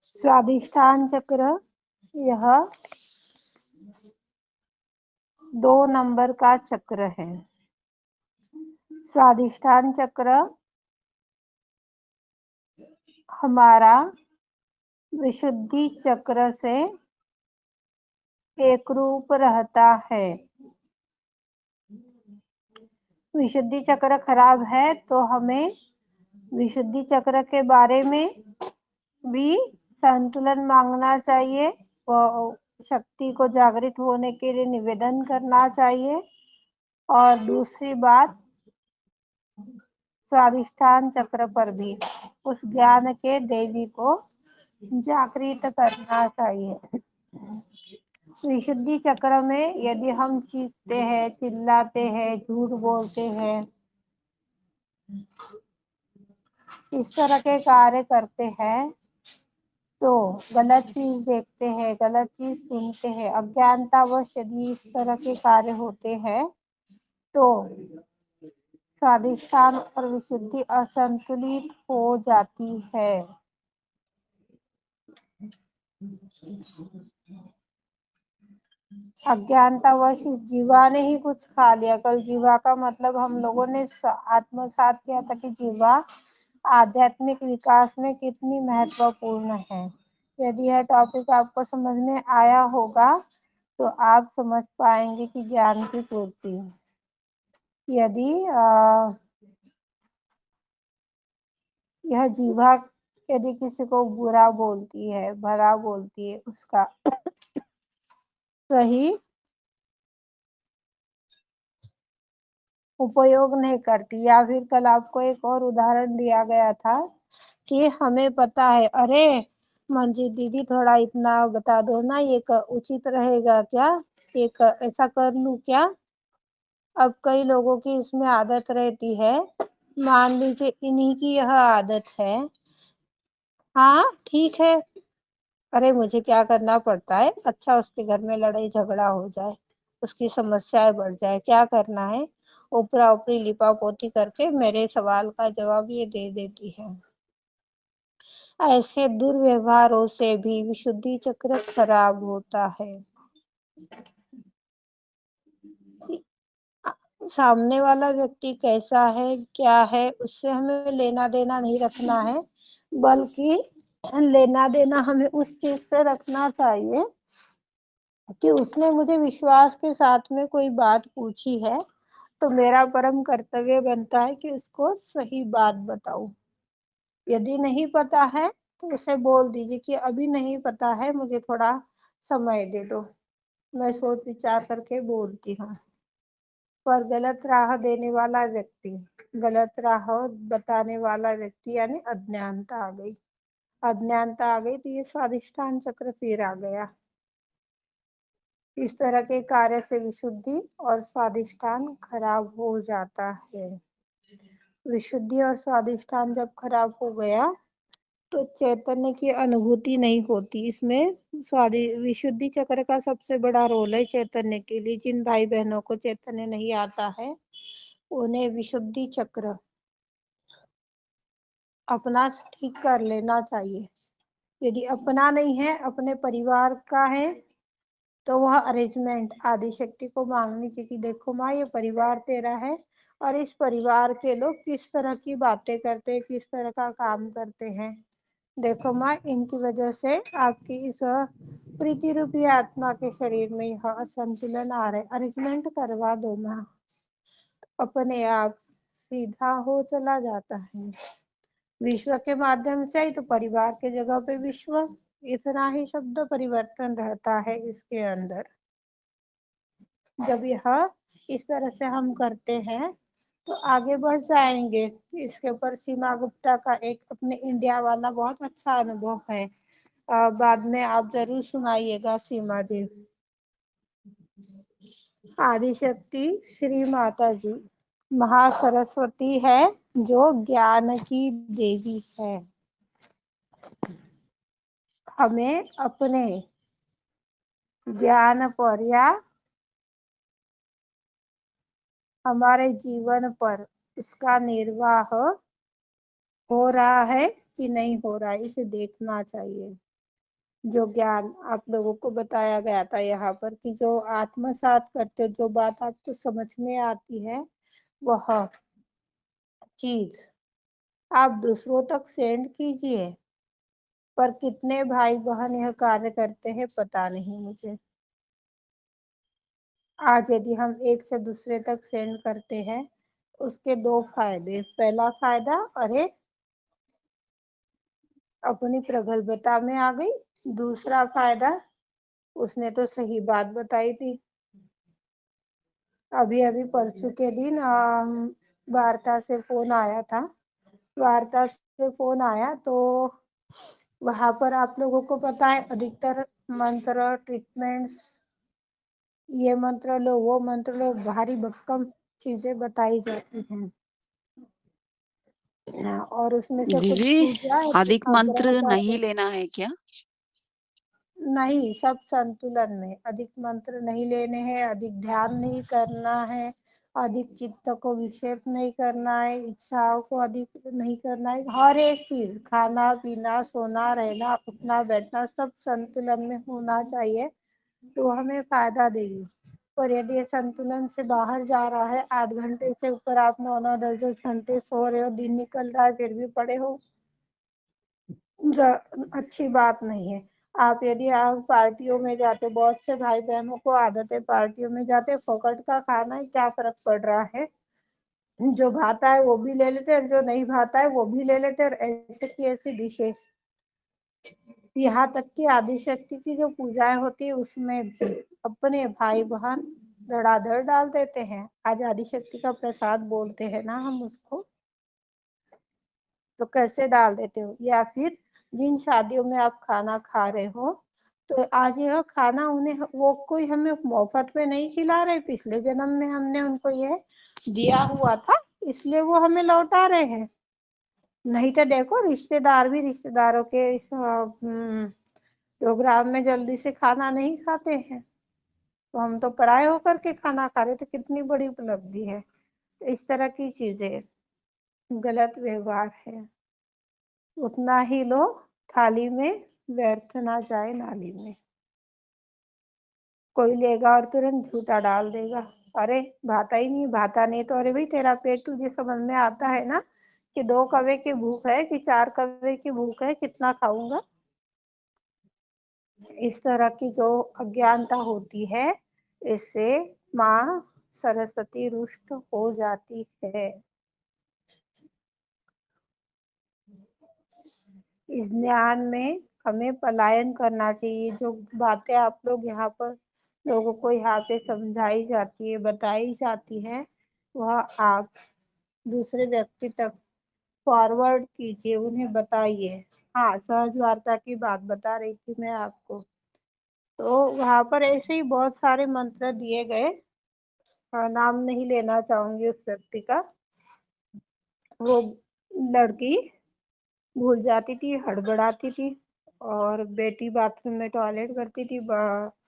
स्वादिष्ठान चक्र यह 2 नंबर का चक्र है। स्वादिष्ठान चक्र हमारा विशुद्धि चक्र से एक रूप रहता है। विशुद्धि चक्र खराब है तो हमें विशुद्धि चक्र के बारे में भी संतुलन मांगना चाहिए, शक्ति को जागृत होने के लिए निवेदन करना चाहिए। और दूसरी बात, स्वादिष्ठान चक्र पर भी उस ज्ञान के देवी को जागृत करना चाहिए। विशुद्धि चक्र में यदि हम चीखते हैं, चिल्लाते हैं, झूठ बोलते हैं, इस तरह के कार्य करते हैं, तो गलत चीज देखते हैं, गलत चीज सुनते हैं, अज्ञानतावश यदि इस तरह के कार्य होते हैं तो स्वादिष्ठान और विशुद्धि असंतुलित हो जाती है। अज्ञानतावश जीवा ने ही कुछ खा लिया। कल जीवा का मतलब हम लोगों ने आत्मसात किया था कि जीवा आध्यात्मिक विकास में कितनी महत्वपूर्ण है। यदि यह टॉपिक आपको समझ में आया होगा तो आप समझ पाएंगे कि ज्ञान की पूर्ति। यदि यह जीवा यदि किसी को बुरा बोलती है, भला बोलती है, उसका सही उपयोग नहीं करती, या फिर कल आपको एक और उदाहरण दिया गया था कि हमें पता है, अरे मंजीत दीदी थोड़ा इतना बता दो ना, ये उचित रहेगा क्या, एक ऐसा कर लूं क्या। अब कई लोगों की इसमें आदत रहती है, मान लीजिए इन्हीं की यह आदत है, हाँ ठीक है, अरे मुझे क्या करना पड़ता है, अच्छा उसके घर में लड़ाई झगड़ा हो जाए, उसकी समस्याएं बढ़ जाए, क्या करना है, ऊपरा ऊपरी लिपा पोती करके मेरे सवाल का जवाब ये दे देती है। ऐसे दुर्व्यवहारों से भी विशुद्धि चक्र खराब होता है। सामने वाला व्यक्ति कैसा है, क्या है, उससे हमें लेना देना नहीं रखना है, बल्कि लेना देना हमें उस चीज से रखना चाहिए कि उसने मुझे विश्वास के साथ में कोई बात पूछी है, तो मेरा परम कर्तव्य बनता है कि उसको सही बात बताऊं। यदि नहीं पता है तो उसे बोल दीजिए कि अभी नहीं पता है, मुझे थोड़ा समय दे दो, मैं सोच विचार करके बोलती हूँ। पर गलत राह देने वाला व्यक्ति, गलत राह बताने वाला व्यक्ति यानी अज्ञानता आ गई। अज्ञानता आ गई तो ये स्वादिष्ठान चक्र फिर आ गया। इस तरह के कार्य से विशुद्धि और स्वादिष्ठान खराब हो जाता है। विशुद्धि और स्वादिष्ठान जब खराब हो गया तो चैतन्य की अनुभूति नहीं होती। इसमें विशुद्धि चक्र का सबसे बड़ा रोल है चैतन्य के लिए। जिन भाई बहनों को चैतन्य नहीं आता है उन्हें विशुद्धि चक्र अपना ठीक कर लेना चाहिए। यदि अपना नहीं है, अपने परिवार का है, तो वह अरेंजमेंट आदि शक्ति को मांगनी चाहिए कि देखो माँ, ये परिवार तेरा है और इस परिवार के लोग किस तरह की बातें करते हैं, किस तरह का काम करते हैं, देखो माँ, इनकी वजह से आपकी इस प्रीति रूपी आत्मा के शरीर में यह असंतुलन आ रहा है, अरेंजमेंट करवा दो माँ। अपने आप सीधा हो चला जाता है। विश्व के माध्यम से ही तो परिवार के जगह पे विश्व, इतना ही शब्द परिवर्तन रहता है इसके अंदर। जब यह इस तरह से हम करते हैं तो आगे बढ़ जाएंगे। इसके ऊपर सीमा गुप्ता का एक अपने इंडिया वाला बहुत अच्छा अनुभव है, बाद में आप जरूर सुनाइएगा सीमा जी। आदिशक्ति श्री माता जी महासरस्वती है, जो ज्ञान की देवी है। हमें अपने ज्ञान पर या हमारे जीवन पर उसका निर्वाह हो रहा है कि नहीं हो रहा है, इसे देखना चाहिए। जो ज्ञान आप लोगों को बताया गया था यहाँ पर कि जो आत्मसात करते हो, जो बात आपको समझ में आती है, वह चीज आप दूसरों तक सेंड कीजिए। पर कितने भाई बहन यह कार्य करते हैं पता नहीं मुझे। आज यदि हम एक से दूसरे तक सेंड करते हैं, उसके दो फायदे। पहला फायदा, अरे अपनी प्रगल्भता में आ गई। दूसरा फायदा, उसने तो सही बात बताई थी। अभी अभी परसों के दिन वार्ता से फोन आया था। वार्ता से फोन आया तो वहां पर आप लोगों को पता है अधिकतर मंत्र ट्रीटमेंट्स, ये मंत्र लो वो मंत्र लो, भारी भक्कम चीजें बताई जाती हैं। और उसमें से कुछ दीदी, पूजा कुछ अधिक आग्रह मंत्र नहीं कार्य लेना है क्या? नहीं, सब संतुलन में। अधिक मंत्र नहीं लेने हैं, अधिक ध्यान नहीं करना है, अधिक चित्त को विक्षेप नहीं करना है, इच्छाओं को अधिक नहीं करना है। हर एक चीज, खाना पीना सोना रहना उठना बैठना सब संतुलन में होना चाहिए, तो हमें फायदा देगी। पर यदि ये संतुलन से बाहर जा रहा है, 8 घंटे से ऊपर आप 9 9 10 10 घंटे सो रहे हो, दिन निकल रहा है फिर भी पड़े हो, अच्छी बात नहीं है। आप यदि आप पार्टियों में जाते, बहुत से भाई बहनों को आदत है पार्टियों में जाते, फोकट का खाना है, क्या फर्क पड़ रहा है। जो भाता है वो भी ले लेते हैं और जो नहीं भाता है वो भी ले लेते हैं, और ऐसे की ऐसी डिशेस। यहाँ तक कि आदिशक्ति की जो पूजाएं होती है उसमें भी अपने भाई बहन धड़ाधड़ डाल देते हैं। आज आदिशक्ति का प्रसाद बोलते हैं ना हम उसको, तो कैसे डाल देते हो। या फिर जिन शादियों में आप खाना खा रहे हो, तो आज यह खाना उन्हें वो कोई हमें मुफ्त में नहीं खिला रहे, पिछले जन्म में हमने उनको यह दिया हुआ था, इसलिए वो हमें लौटा रहे हैं। नहीं तो देखो, रिश्तेदार भी रिश्तेदारों के इस प्रोग्राम में जल्दी से खाना नहीं खाते हैं, तो हम तो पराये होकर के खाना खा रहे, तो कितनी बड़ी उपलब्धि है। तो इस तरह की चीजें गलत व्यवहार है। उतना ही लो थाली में, व्यर्थ ना जाए नाली में। कोई लेगा और तुरंत झूठा डाल देगा, अरे भाता ही नहीं, भाता नहीं तो अरे भाई तेरा पेट तुझे समझ में आता है ना कि 2 कौवे की भूख है कि 4 कौवे की भूख है, कितना खाऊंगा। इस तरह की जो अज्ञानता होती है, इससे माँ सरस्वती रुष्ट हो जाती है। इस ज्ञान में हमें पलायन करना चाहिए। जो बातें आप लोग यहाँ पर लोगों को यहाँ पे समझाई जाती है, बताई जाती है, वह आप दूसरे व्यक्ति तक फॉरवर्ड कीजिए, उन्हें बताइए। हाँ, सहज वार्ता की बात बता रही थी मैं आपको। तो वहां पर ऐसे ही बहुत सारे मंत्र दिए गए, नाम नहीं लेना चाहूंगी उस व्यक्ति का। वो लड़की भूल जाती थी, हड़बड़ाती थी, और बेटी बाथरूम में टॉयलेट करती थी।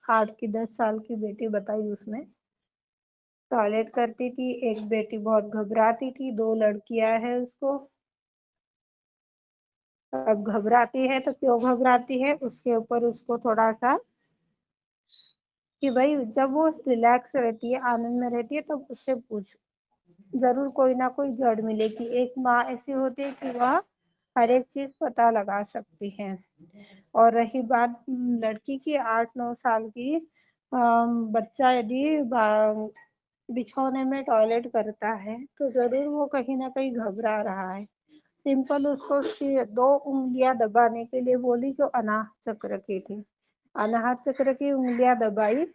8 की 10 साल की बेटी बताई उसने, टॉयलेट करती थी। एक बेटी बहुत घबराती थी, 2 लड़कियां हैं उसको। अब घबराती है तो क्यों घबराती है, उसके ऊपर उसको थोड़ा सा कि भाई जब वो रिलैक्स रहती है, आनंद में रहती है, तब उससे पूछ, जरूर कोई ना कोई जड़ मिलेगी। एक माँ ऐसी होती है कि वह हर एक चीज पता लगा सकती है। और रही बात लड़की की, 8 9 साल की, बच्चा यदि बिछौने में टॉयलेट करता है तो जरूर वो कहीं ना कहीं घबरा रहा है। सिंपल उसको 2 उंगलियां दबाने के लिए बोली, जो अनाहत चक्र की थी। अनाहत चक्र की उंगलियां दबाई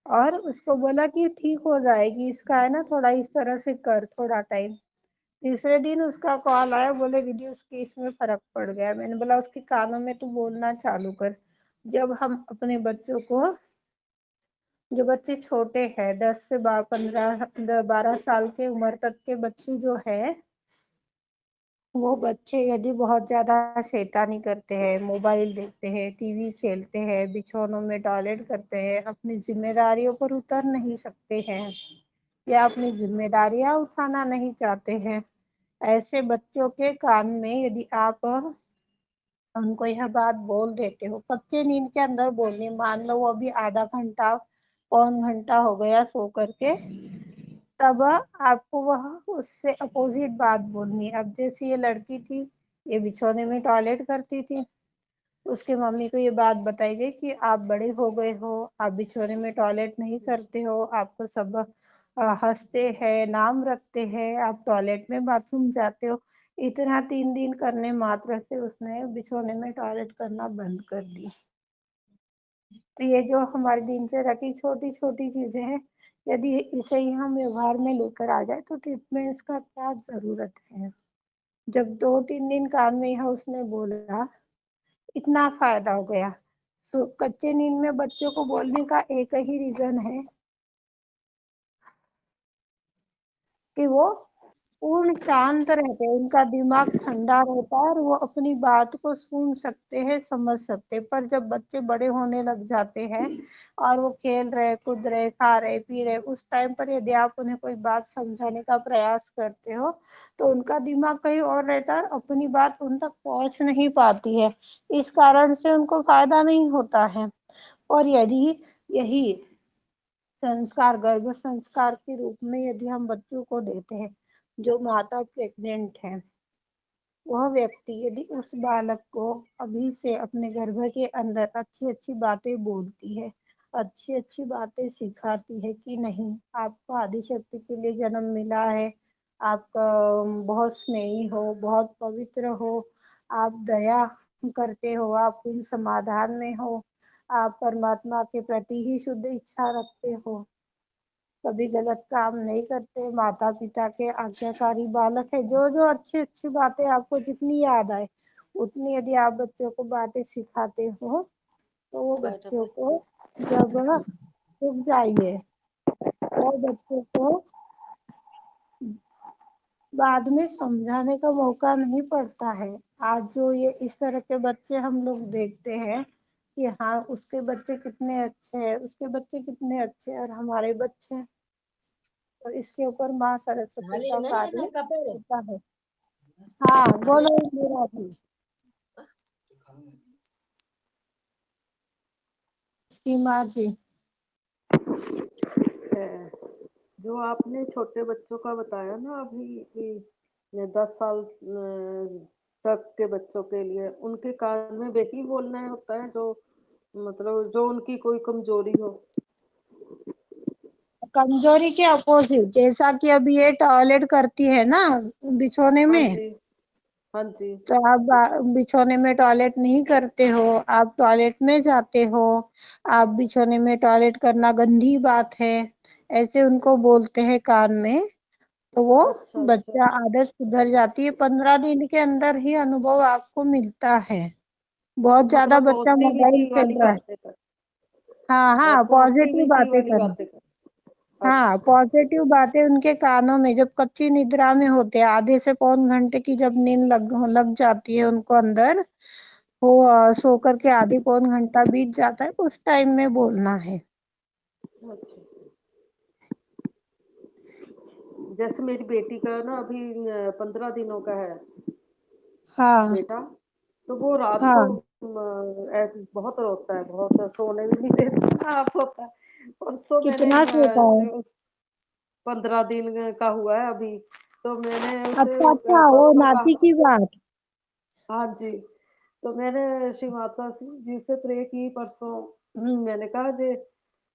और उसको बोला कि ठीक हो जाएगी, इसका है ना, थोड़ा इस तरह से कर, थोड़ा टाइम। तीसरे दिन उसका कॉल आया, बोले दीदी उसकी इसमें फर्क पड़ गया। मैंने बोला उसके कानों में तू बोलना चालू कर। जब हम अपने बच्चों को, जो बच्चे छोटे हैं 10 से 12 साल के उम्र तक के बच्चे जो है, वो बच्चे यदि बहुत ज्यादा शैतानी करते हैं, मोबाइल देखते हैं, टीवी खेलते हैं, बिछौनों में टॉयलेट करते हैं, अपनी जिम्मेदारियों पर उतर नहीं सकते हैं, या अपनी जिम्मेदारियां उठाना नहीं चाहते हैं, ऐसे बच्चों के कान में यदि आप उनको यह बात बोल देते हो, कच्चे नींद के अंदर बोलनी, मान लो वो अभी आधा घंटा पौन घंटा हो गया सो करके, तब आपको वह उससे अपोजिट बात बोलनी है। अब जैसे ये लड़की थी, ये बिछौने में टॉयलेट करती थी, उसके मम्मी को ये बात बताई गई कि आप बड़े हो गए हो, आप बिछौने में टॉयलेट नहीं करते हो, आपको सब हंसते हैं, नाम रखते हैं, आप टॉयलेट में बाथरूम जाते हो। इतना 3 दिन करने मात्र से उसने बिछौने में टॉयलेट करना बंद कर दी। तो ये जो हमारी दिनचर्या की छोटी छोटी चीजें हैं, यदि इसे ही हम व्यवहार में लेकर आ जाए तो ट्रीटमेंट्स का क्या जरूरत है। जब 2-3 दिन कान में यह उसने बोला, इतना फायदा हो गया। कच्चे नींद में बच्चों को बोलने का एक ही रीजन है कि वो पूर्ण शांत रहते हैं, उनका दिमाग ठंडा रहता है और वो अपनी बात को सुन सकते हैं, समझ सकते हैं। पर जब बच्चे बड़े होने लग जाते हैं और वो खेल रहे, कूद रहे, खा रहे, पी रहे, उस टाइम पर यदि आप उन्हें कोई बात समझाने का प्रयास करते हो तो उनका दिमाग कहीं और रहता है और अपनी बात उन तक पहुंच नहीं पाती है। इस कारण से उनको फायदा नहीं होता है। और यदि यही संस्कार गर्भ संस्कार के रूप में यदि हम बच्चों को देते हैं, जो माता प्रेग्नेंट है, वह व्यक्ति यदि उस बालक को अभी से अपने गर्भ के अंदर अच्छी अच्छी बातें बोलती है, अच्छी अच्छी बातें सिखाती है कि नहीं, आपको आदिशक्ति के लिए जन्म मिला है, आप बहुत स्नेही हो, बहुत पवित्र हो, आप दया करते हो, आप पूर्ण समाधान में हो, आप परमात्मा के प्रति ही शुद्ध इच्छा रखते हो, कभी गलत काम नहीं करते, माता पिता के आज्ञाकारी बालक है। जो जो अच्छी अच्छी बातें आपको जितनी याद आए उतनी यदि आप बच्चों को बातें सिखाते हो तो वो बच्चों को जब रुक जाइए, और बच्चों को बाद में समझाने का मौका नहीं पड़ता है। आज जो ये इस तरह के बच्चे हम लोग देखते हैं कि हाँ उसके बच्चे कितने अच्छे हैं, उसके बच्चे कितने अच्छे हैं और हमारे बच्चे, तो इसके ऊपर माँ सरस्वती का कार्य होता है। हाँ बोलो मेरा भी। सीमा जी। है। जो आपने छोटे बच्चों का बताया ना अभी कि 10 साल तक के बच्चों के लिए उनके कान में वही बोलना होता है जो मतलब जो उनकी कोई कमजोरी हो। कमजोरी के अपोजिट, जैसा कि अभी ये टॉयलेट करती है ना बिछौने हाँ में, जी। हाँ जी। तो आप बिछौने में टॉयलेट नहीं करते हो, आप टॉयलेट में जाते हो, आप बिछौने में टॉयलेट करना गंदी बात है, ऐसे उनको बोलते हैं कान में, तो वो अच्छा अच्छा। बच्चा आदत सुधर जाती है। 15 दिन के अंदर ही अनुभव आपको मिलता है। बहुत ज्यादा मतलब बच्चा मोबाइल पॉजिटिविटी खेल वाली रहा है। बातें कर। हाँ हाँ, पॉजिटिव पॉजिटिविटी बातें वाली करना। बातें कर। हाँ, अच्छा। पॉजिटिव बातें उनके कानों में, जब कच्ची निद्रा में होते हैं, आधे से पौन घंटे की जब नींद लग लग जाती है उनको अंदर, वो सो करके आधी पौन घंटा बीत जाता है, उस टाइम में बोलना है। अच्छा। जैसे मेरी बेटी का ना अभी 15 दिनों का है हाँ बेटा। तो वो रात को हाँ। बहुत रोता है, बहुत सोने भी नहीं देता आप होता है। परसों मैंने कितना सोता है? 15 दिन का हुआ है अभी। तो मैंने उसे अच्छा अच्छा, वो परसों नाती कहा। की बात। हाँ जी। तो मैंने श्री माता जी से प्रे की परसों। मैंने कहा जी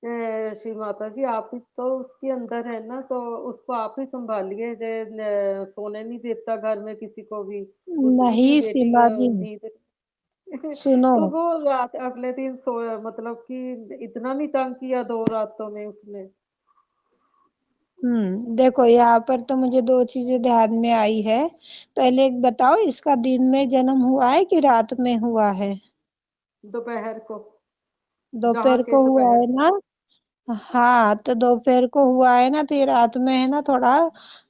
श्री माता जी आप ही तो उसके अंदर है ना, तो उसको आप ही संभालिए जे सोने नहीं देता घर में किसी को भी। उस अपनी नहीं बेटी सीमा का जी, नींद। सुनो। तो वो रात अगले दिन सोया, मतलब कि इतना नहीं तंग किया 2 रातों में उसने। देखो यहाँ पर तो मुझे दो चीजें ध्यान में आई है। पहले एक बताओ, इसका दिन में जन्म हुआ है कि रात में हुआ है? दोपहर को। यहाँ दोपहर के को हुआ दोपहर है को। ना? हाँ, तो दोपहर को हुआ है ना, तो ये रात में है ना, थोड़ा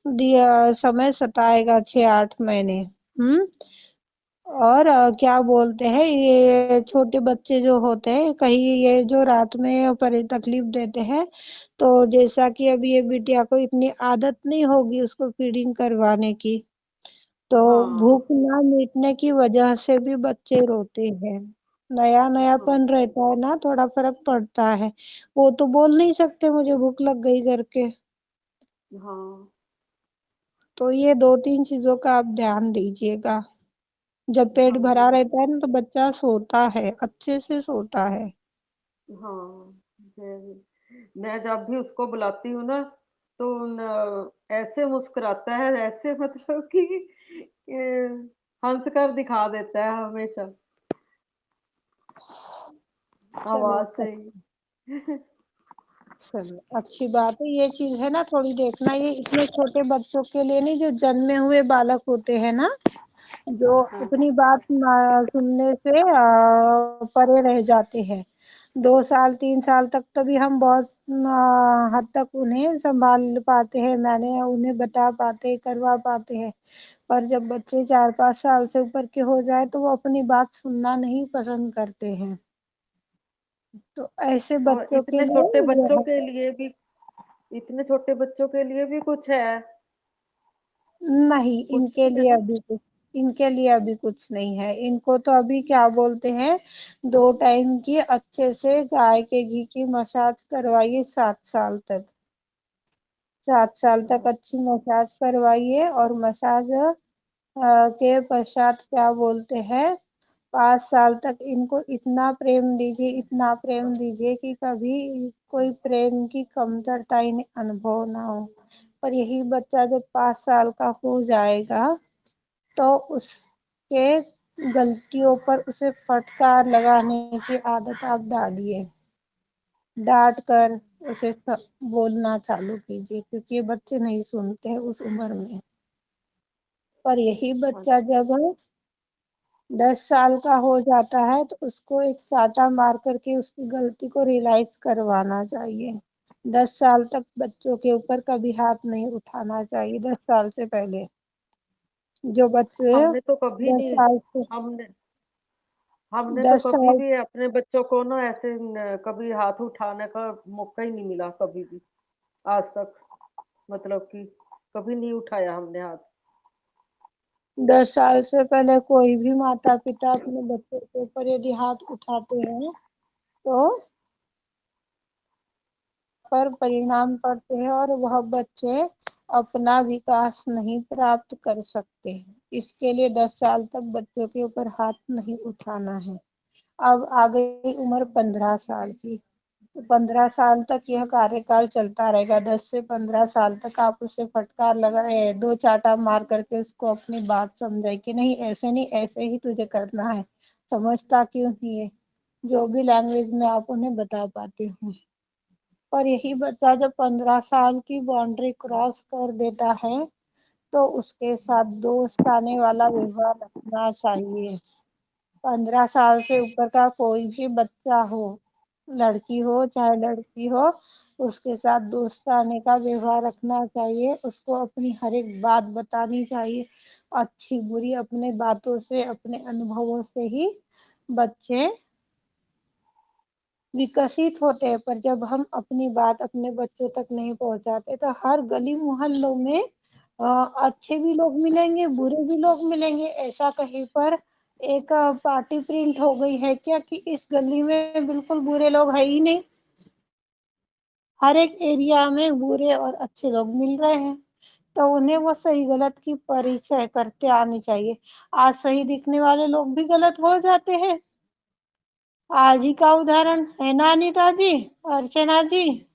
दिया समय सताएगा 6-8 महीने। हम्म। और क्या बोलते हैं, ये छोटे बच्चे जो होते हैं, कहीं ये जो रात में पर तकलीफ देते हैं, तो जैसा कि अभी ये बिटिया को इतनी आदत नहीं होगी उसको फीडिंग करवाने की, तो हाँ, भूख ना मिटने की वजह से भी बच्चे रोते हैं। नया हाँ, नयापन रहता है ना, थोड़ा फर्क पड़ता है। वो तो बोल नहीं सकते मुझे भूख लग गई करके। हाँ, तो ये दो तीन चीजों का आप ध्यान दीजिएगा। जब पेट भरा हाँ, रहता है ना तो बच्चा सोता है, अच्छे से सोता है। हाँ। मैं जब भी उसको बुलाती हूँ ना, तो ऐसे मुस्कुराता है, ऐसे मतलब कि हंस कर दिखा देता है हमेशा, चलो आवाज से ही। चलो अच्छी बात है। ये चीज है ना, थोड़ी देखना, ये इतने छोटे बच्चों के लिए नहीं, जो जन्मे हुए बालक होते हैं ना, जो हाँ, अपनी बात सुनने से परे रह जाते हैं। 2 साल 3 साल तक तो भी हम बहुत हद तक उन्हें संभाल पाते हैं, मैंने उन्हें बता पाते, करवा पाते हैं। पर जब बच्चे 4 5 साल से ऊपर के हो जाए तो वो अपनी बात सुनना नहीं पसंद करते हैं। तो ऐसे और बच्चों के लिए इतने छोटे बच्चों के लिए भी कुछ है, नहीं, कुछ भी है ना? इनके लिए अभी कुछ नहीं है। इनको तो अभी क्या बोलते हैं, 2 टाइम की अच्छे से गाय के घी की मसाज करवाइए 7 साल तक। 7 साल तक हाँ, अच्छी मसाज करवाइए, और मसाज के पश्चात क्या बोलते हैं, 5 साल तक इनको इतना प्रेम दीजिए, इतना प्रेम दीजिए कि कभी कोई प्रेम की कमतरता इन्हें अनुभव ना हो। पर यही बच्चा जब 5 साल का हो जाएगा तो उसके गलतियों पर उसे फटकार लगाने की आदत आप डालिए। डांट कर उसे बोलना चालू कीजिए, क्योंकि ये बच्चे नहीं सुनते हैं उस उम्र में। पर यही बच्चा अच्छा। जब 10 साल का हो जाता है तो उसको एक चांटा मार करके उसकी गलती को रियलाइज करवाना चाहिए। 10 साल तक बच्चों के ऊपर कभी हाथ नहीं उठाना चाहिए, 10 साल से पहले। जो बच्चे हमने तो कभी दस नहीं साल से हमने हमने तो दस कभी साल भी अपने बच्चों को ना ऐसे कभी हाथ उठाने का मौका ही नहीं मिला, कभी भी आज तक, मतलब कि कभी नहीं उठाया हमने हाथ। 10 साल से पहले कोई भी माता पिता अपने बच्चों के ऊपर यदि हाथ उठाते हैं तो पर परिणाम पड़ते हैं, और वह बच्चे अपना विकास नहीं प्राप्त कर सकते। इसके लिए 10 साल तक बच्चों के ऊपर हाथ नहीं उठाना है। अब आ गई उम्र 15 साल की, तो 15 साल तक यह कार्यकाल चलता रहेगा। 10 से 15 साल तक आप उसे फटकार लगाए, दो चाटा मार करके उसको अपनी बात समझाए कि नहीं, ऐसे नहीं, ऐसे ही तुझे करना है। समझता क्यों नहीं है, जो भी लैंग्वेज में आप उन्हें बता पाते हो। पर यही बच्चा जब 15 साल की बाउंड्री क्रॉस कर देता है तो उसके साथ दोस्ताने वाला व्यवहार रखना चाहिए। 15 साल से ऊपर का कोई भी बच्चा हो, लड़की हो चाहे लड़की हो, उसके साथ दोस्ताने का व्यवहार रखना चाहिए। उसको अपनी हर एक बात बतानी चाहिए, अच्छी बुरी अपने बातों से, अपने अनुभवों से ही बच्चे विकसित होते हैं। पर जब हम अपनी बात अपने बच्चों तक नहीं पहुंचाते तो हर गली मोहल्लों में अच्छे भी लोग मिलेंगे, बुरे भी लोग मिलेंगे। ऐसा कहीं पर एक पार्टी प्रिंट हो गई है क्या कि इस गली में बिल्कुल बुरे लोग है ही नहीं। हर एक एरिया में बुरे और अच्छे लोग मिल रहे हैं। तो उन्हें वो सही गलत की परिचय करते आनी चाहिए। आज सही दिखने वाले लोग भी गलत हो जाते हैं। आज ही का उदाहरण है ना अनीता जी, अर्चना जी,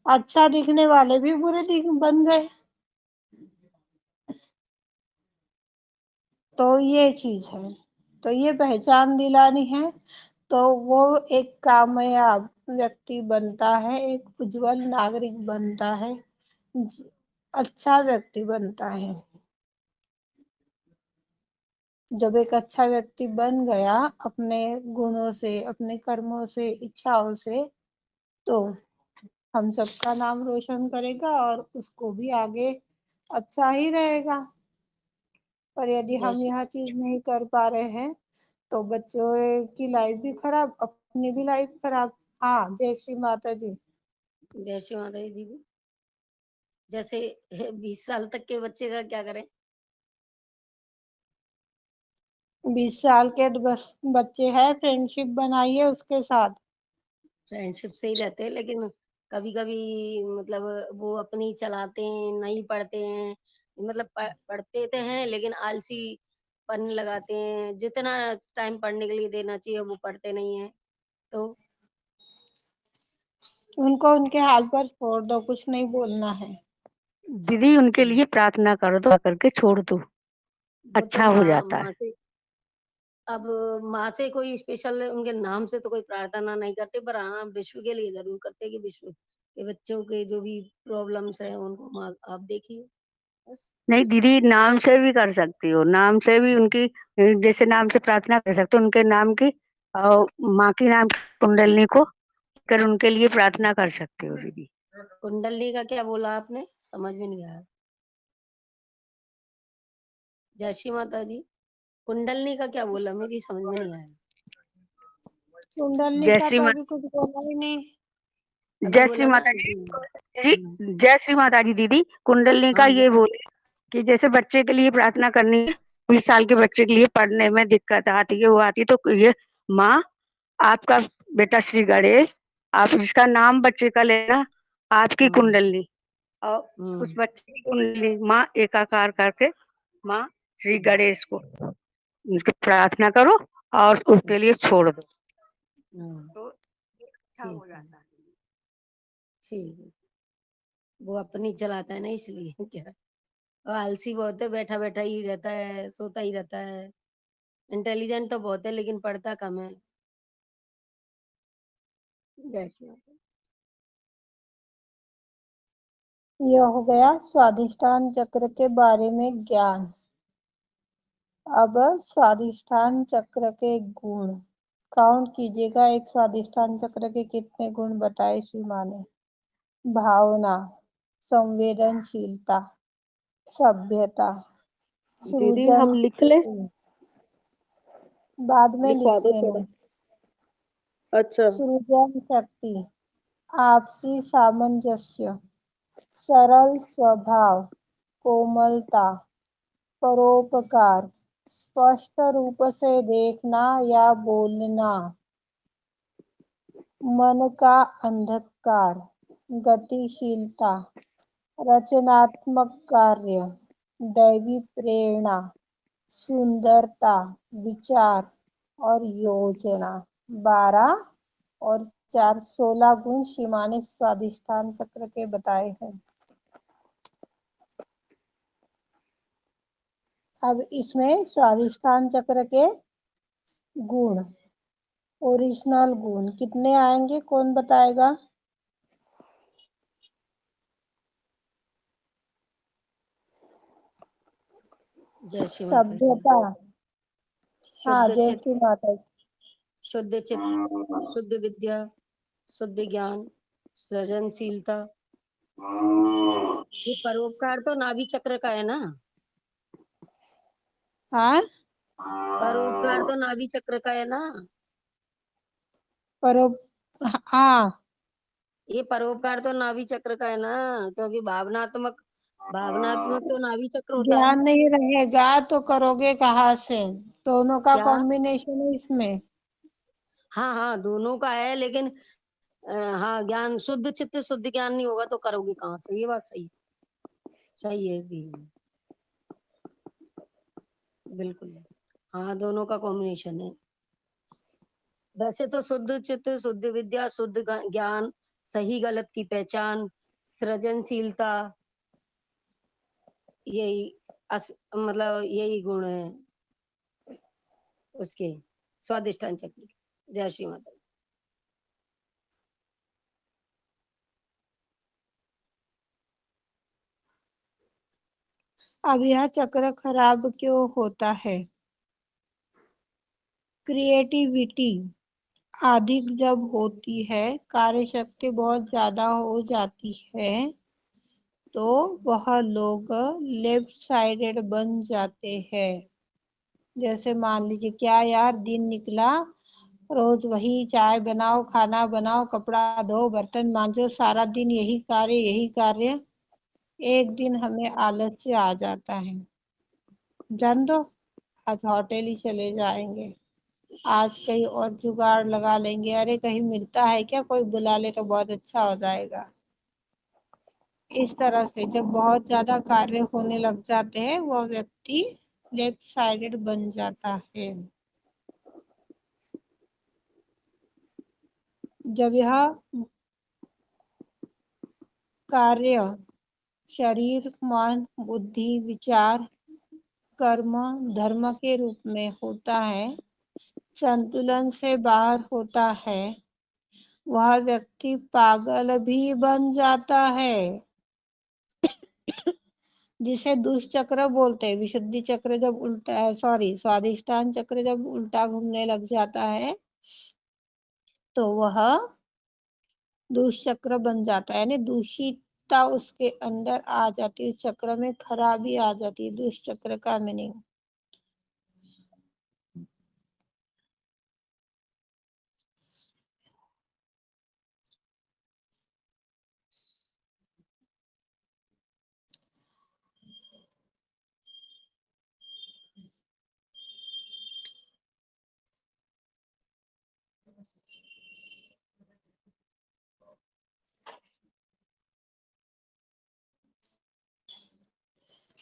अच्छा दिखने वाले भी बुरे दिख बन गए। तो ये चीज है, तो ये पहचान दिलानी है। तो वो एक कामयाब व्यक्ति बनता है, एक उज्जवल नागरिक बनता है, अच्छा व्यक्ति बनता है। जब एक अच्छा व्यक्ति बन गया अपने गुणों से, अपने कर्मों से, इच्छाओं से, तो हम सबका नाम रोशन करेगा और उसको भी आगे अच्छा ही रहेगा। पर यदि जय हम श्री यह चीज नहीं कर पा रहे हैं तो बच्चों की लाइफ भी खराब, अपनी भी लाइफ खराब। हाँ, जय श्री माता जी। जय श्री माता दी दीदी। जैसे 20 साल तक के बच्चे का क्या करें? 20 साल के बस बच्चे हैं, फ्रेंडशिप बनाइए उसके साथ। फ्रेंडशिप से ही रहते हैं, लेकिन कभी-कभी मतलब वो अपनी चलाते हैं, नहीं पढ़ते हैं। मतलब पढ़ते तो हैं लेकिन आलसीपन लगाते हैं। जितना टाइम पढ़ने के लिए देना चाहिए वो पढ़ते नहीं हैं। तो उनको उनके हाल पर छोड़ दो, कुछ नहीं बोलना है। दीदी उनके लिए प्रार्थना कर दो, करके छोड़ दो, वो तो अच्छा हो जाता है। माँ से अब माँ से कोई स्पेशल उनके नाम से तो कोई प्रार्थना नहीं करते, पर हाँ विश्व के लिए जरूर करते कि विश्व के बच्चों के जो भी प्रॉब्लम्स हैं उनको माँ आप देखिए बस। नहीं दीदी, नाम से भी कर सकती हो, नाम से भी उनकी, जैसे नाम से प्रार्थना कर सकते हो उनके नाम की, और माँ की नाम की कुंडलनी को कर उनके लिए प्रार्थना कर सकते हो दीदी। कुंडली का क्या बोला आपने, समझ में नहीं आया। जय श्री माता जी, कुंडलनी का क्या बोला, मेरी समझ में नहीं आया। कुंडलनी जय का श्री तो माता, अभी कुछ बोला ही नहीं। अभी जय श्री बोला ना माता जी हम्म, जी, जय श्री माता जी दीदी। कुंडलनी का हाँ ये बोले कि जैसे बच्चे के लिए प्रार्थना करनी है, 20 साल के बच्चे के लिए पढ़ने में दिक्कत आती है, वो आती तो ये माँ, आपका बेटा श्री गणेश, आप जिसका नाम बच्चे का लेना, आपकी हम्म, कुंडली और उस हम्म, बच्चे की कुंडली माँ एकाकार करके माँ श्री गणेश को उनकी प्रार्थना करो और उसके लिए छोड़ दो, हाँ, तो अच्छा ठीक हो है, जाता है। ठीक है। वो अपनी चलाता है ना इसलिए क्या, और आलसी बहुत है, बैठा बैठा ही रहता है, सोता ही रहता है। इंटेलिजेंट तो बहुत है लेकिन पढ़ता कम है। जय श्री माता। यह हो गया स्वाधिष्ठान चक्र के बारे में ज्ञान। अब स्वाधिष्ठान चक्र के गुण काउंट कीजिएगा। एक स्वाधिष्ठान चक्र के कितने गुण बताए श्री माँ ने? भावना, संवेदनशीलता, सभ्यता, दीदी सृजन, हम लिख लें, बाद में लिख लिखवा दो लेना। थोड़ा। अच्छा। सृजन शक्ति, आपसी सामंजस्य, सरल स्वभाव, कोमलता, परोपकार, स्पष्ट रूप से देखना या बोलना, मन का अंधकार, गतिशीलता, रचनात्मक कार्य, दैवी प्रेरणा, सुंदरता, विचार और योजना। 12 और 4, 16 गुण सीमा ने स्वाधिष्ठान चक्र के बताए हैं। अब इसमें स्वाधिष्ठान चक्र के गुण, ओरिजिनल गुण कितने आएंगे, कौन बताएगा? जय श्री माता जी। सभ्यता, हाँ शुद्ध जय चित्त, श्री माता। शुद्ध चित्त, शुद्ध विद्या, शुद्ध ज्ञान, सृजनशीलता। ये परोपकार तो नाभि चक्र का है ना। हाँ, परोपकार तो नाभि चक्र का है ना। परो हाँ, ये परोपकार तो नाभि चक्र का है ना, क्योंकि भावनात्मक, भावनात्मक तो नाभि चक्र होता है ज्ञान ना। नहीं रहेगा तो करोगे कहाँ से? दोनों का क्या, कॉम्बिनेशन है इसमें। हाँ हाँ दोनों का है, लेकिन हाँ ज्ञान, शुद्ध चित्त शुद्ध ज्ञान नहीं होगा तो करोगे कहाँ से, ये बात सही, सही है जी, बिल्कुल। हाँ दोनों का कॉम्बिनेशन है। वैसे तो शुद्ध चित्त, शुद्ध विद्या, शुद्ध ज्ञान, सही गलत की पहचान, सृजनशीलता, यही मतलब यही गुण है उसके स्वादिष्टान चक्र के। जय श्री माता। अब यह चक्र खराब क्यों होता है? क्रिएटिविटी अधिक जब होती है, कार्य शक्ति बहुत ज्यादा हो जाती है, तो वह लोग लेफ्ट साइडेड बन जाते हैं। जैसे मान लीजिए, क्या यार दिन निकला, रोज वही चाय बनाओ, खाना बनाओ, कपड़ा धो, बर्तन मांजो, सारा दिन यही कार्य यही कार्य। एक दिन हमें आलस्य आ जाता है, जान दो, आज होटल ही चले जाएंगे, आज कहीं और जुगाड़ लगा लेंगे, अरे कहीं मिलता है क्या, कोई बुला ले तो बहुत अच्छा हो जाएगा। इस तरह से जब बहुत ज्यादा कार्य होने लग जाते हैं वह व्यक्ति लेफ्ट साइडेड बन जाता है। जब यह कार्य शरीर, मन, बुद्धि, विचार, कर्म, धर्म के रूप में होता है, संतुलन से बाहर होता है, वह व्यक्ति पागल भी बन जाता है, जिसे दुष्चक्र बोलते हैं। विशुद्धि चक्र जब उल्टा, सॉरी, स्वादिष्टान चक्र जब उल्टा घूमने लग जाता है तो वह दुष्चक्र बन जाता है, यानी दूषितता उसके अंदर आ जाती है, उस चक्र में खराबी आ जाती है। दुष्चक्र का मीनिंग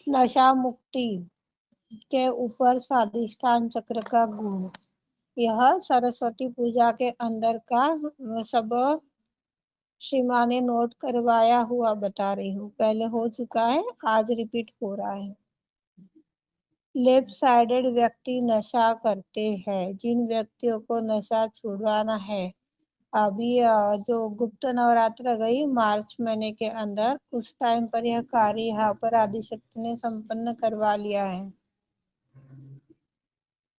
नशा मुक्ति के ऊपर स्वादिष्टान चक्र का गुण, यह सरस्वती पूजा के अंदर का सब सीमा ने नोट करवाया हुआ बता रही हूँ। पहले हो चुका है, आज रिपीट हो रहा है। लेफ्ट साइडेड व्यक्ति नशा करते हैं। जिन व्यक्तियों को नशा छुड़वाना है, अभी जो गुप्त नवरात्र गई मार्च महीने के अंदर, उस टाइम पर यह कार्य यहाँ पर आदिशक्ति ने संपन्न करवा लिया है।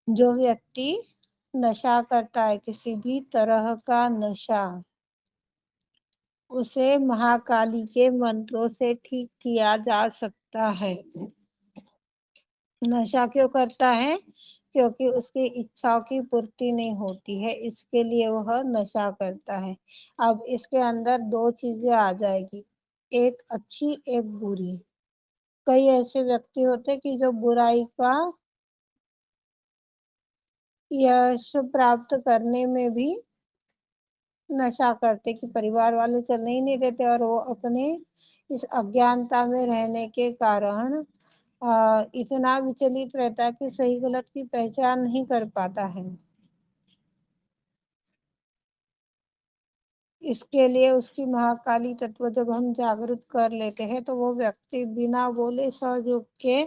जो व्यक्ति नशा करता है, किसी भी तरह का नशा, उसे महाकाली के मंत्रों से ठीक किया जा सकता है। नशा क्यों करता है? क्योंकि उसकी इच्छाओं की पूर्ति नहीं होती है, इसके लिए वह नशा करता है। अब इसके अंदर दो चीजें आ जाएगी, एक अच्छी एक बुरी। कई ऐसे व्यक्ति होते कि जो बुराई का यश प्राप्त करने में भी नशा करते, कि परिवार वाले चलने ही नहीं देते और वो अपने इस अज्ञानता में रहने के कारण इतना विचलित रहता है कि सही गलत की पहचान नहीं कर पाता है। इसके लिए उसकी महाकाली तत्व जब हम जागृत कर लेते हैं तो वो व्यक्ति बिना बोले सहयोग के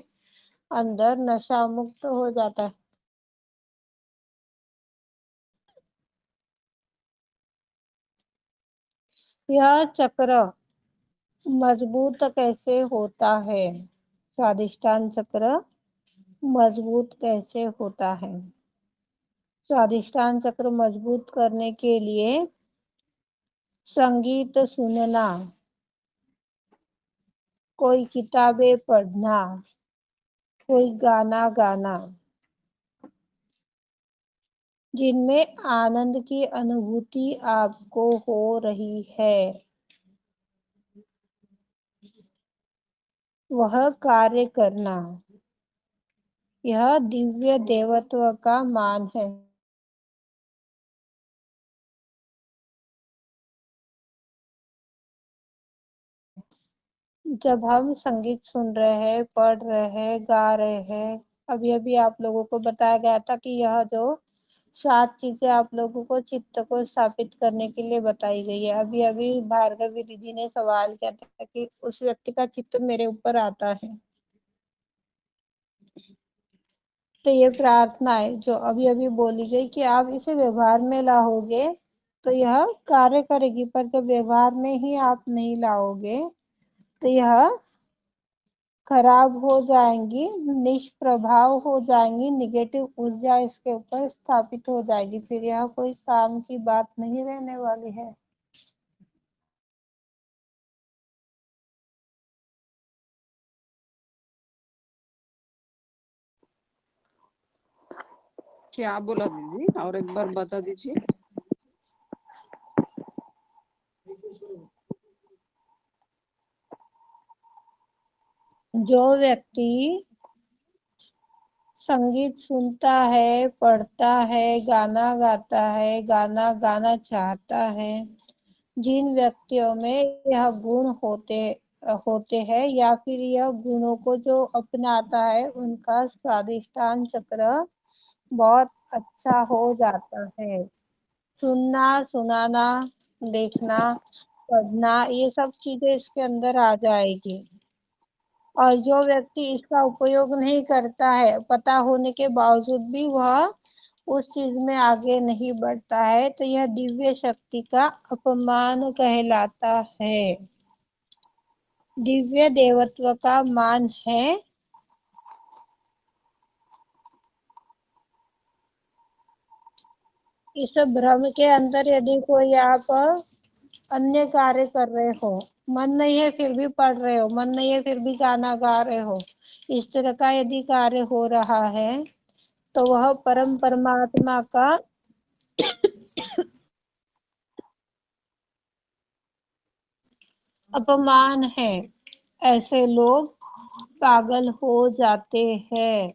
अंदर नशा मुक्त हो जाता है। यह चक्र मजबूत कैसे होता है? स्वादिष्टान चक्र मजबूत कैसे होता है? स्वादिष्टान चक्र मजबूत करने के लिए संगीत सुनना, कोई किताबें पढ़ना, कोई गाना गाना, जिनमें आनंद की अनुभूति आपको हो रही है, वह कार्य करना, यह दिव्य देवत्व का मान है। जब हम संगीत सुन रहे हैं, पढ़ रहे हैं, गा रहे हैं, अभी अभी आप लोगों को बताया गया था कि यह जो 7 चीजें आप लोगों को चित्त को स्थापित करने के लिए बताई गई है। अभी अभी भार्गवी दीदी ने सवाल किया था कि उस व्यक्ति का चित्त मेरे ऊपर आता है, तो ये प्रार्थना है जो अभी अभी बोली गई कि आप इसे व्यवहार में लाओगे तो यह कार्य करेगी, पर जब व्यवहार में ही आप नहीं लाओगे तो यह खराब हो जाएंगी, निष्प्रभाव हो जाएंगी, निगेटिव ऊर्जा इसके ऊपर स्थापित हो जाएगी, फिर यह कोई काम की बात नहीं रहने वाली है। क्या बोला दीदी, और एक बार बता दीजिए। जो व्यक्ति संगीत सुनता है, पढ़ता है, गाना गाता है, गाना गाना चाहता है। जिन व्यक्तियों में यह गुण होते होते हैं या फिर यह गुणों को जो अपनाता है उनका स्वादिष्टान चक्र बहुत अच्छा हो जाता है। सुनना, सुनाना, देखना, पढ़ना, ये सब चीजें इसके अंदर आ जाएगी। और जो व्यक्ति इसका उपयोग नहीं करता है, पता होने के बावजूद भी वह उस चीज में आगे नहीं बढ़ता है, तो यह दिव्य शक्ति का अपमान कहलाता है। दिव्य देवत्व का मान है। इस भ्रम के अंदर यदि कोई आप अन्य कार्य कर रहे हो, मन नहीं है फिर भी पढ़ रहे हो, मन नहीं है फिर भी गाना गा रहे हो, इस तरह का यदि कार्य हो रहा है तो वह परम परमात्मा का अपमान है। ऐसे लोग पागल हो जाते हैं।